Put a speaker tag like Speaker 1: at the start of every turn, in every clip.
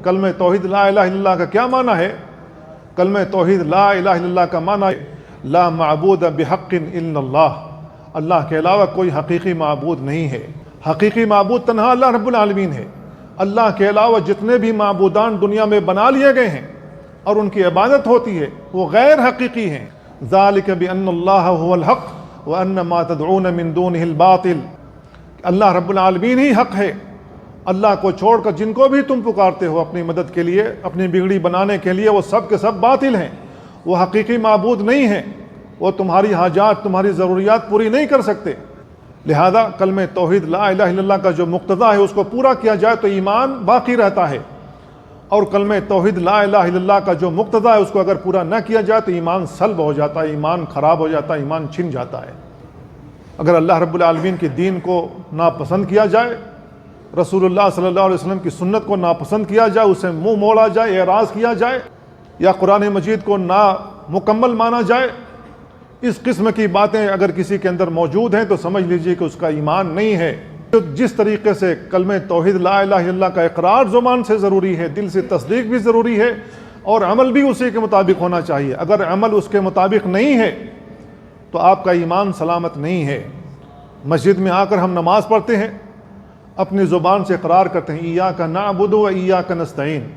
Speaker 1: کلمہ توحید لا الہ الا اللہ کا کیا معنی ہے؟ کلمہ توحید لا الہ الا اللہ کا معنی ہے لا معبود بحق الا اللہ، اللہ کے علاوہ کوئی حقیقی معبود نہیں ہے۔ حقیقی معبود تنہا اللہ رب العالمین ہے۔ اللہ کے علاوہ جتنے بھی معبودان دنیا میں بنا لیے گئے ہیں اور ان کی عبادت ہوتی ہے وہ غیر حقیقی ہیں۔ ذالک بأن اللہ هو الحق وأن ما تدعون من دونه الباطل، اللہ رب العالمین ہی حق ہے۔ اللہ کو چھوڑ کر جن کو بھی تم پکارتے ہو اپنی مدد کے لیے، اپنی بگڑی بنانے کے لیے، وہ سب کے سب باطل ہیں، وہ حقیقی معبود نہیں ہیں، وہ تمہاری حاجات، تمہاری ضروریات پوری نہیں کر سکتے۔ لہذا کلمہ توحید لا الہ الا اللہ کا جو مقتضا ہے اس کو پورا کیا جائے تو ایمان باقی رہتا ہے، اور کلمہ توحید لا الہ الا اللہ کا جو مقتضا ہے اس کو اگر پورا نہ کیا جائے تو ایمان سلب ہو جاتا ہے، ایمان خراب ہو جاتا ہے، ایمان چھن جاتا ہے۔ اگر اللہ رب العالمین کے دین کو ناپسند کیا جائے، رسول اللہ صلی اللہ علیہ وسلم کی سنت کو ناپسند کیا جائے، اسے منہ موڑا جائے، اعراض کیا جائے، یا قرآن مجید کو نامکمل مانا جائے، اس قسم کی باتیں اگر کسی کے اندر موجود ہیں تو سمجھ لیجئے کہ اس کا ایمان نہیں ہے۔ جس طریقے سے کلمہ توحید لا الہ الا اللہ کا اقرار زبان سے ضروری ہے، دل سے تصدیق بھی ضروری ہے، اور عمل بھی اسی کے مطابق ہونا چاہیے۔ اگر عمل اس کے مطابق نہیں ہے تو آپ کا ایمان سلامت نہیں ہے۔ مسجد میں آ کر ہم نماز پڑھتے ہیں، اپنی زبان سے اقرار کرتے ہیں ایاک نعبد و ایاک نستعین،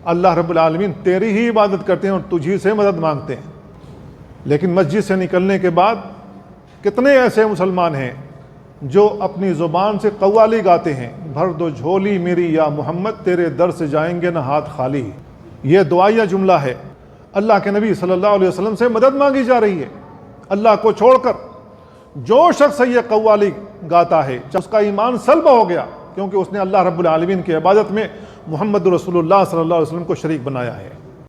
Speaker 1: اللہ رب العالمین تیری ہی عبادت کرتے ہیں اور تجھی سے مدد مانگتے ہیں، لیکن مسجد سے نکلنے کے بعد کتنے ایسے مسلمان ہیں جو اپنی زبان سے قوالی گاتے ہیں، بھر دو جھولی میری یا محمد تیرے در سے جائیں گے نہ ہاتھ خالی۔ یہ دعائیہ جملہ ہے، اللہ کے نبی صلی اللہ علیہ وسلم سے مدد مانگی جا رہی ہے۔ اللہ کو چھوڑ کر جو شخص یہ قوالی گاتا ہے اس کا ایمان سلب ہو گیا، کیونکہ اس نے اللہ رب العالمین کی عبادت میں محمد رسول اللہ صلی اللہ علیہ وسلم کو شریک بنایا ہے۔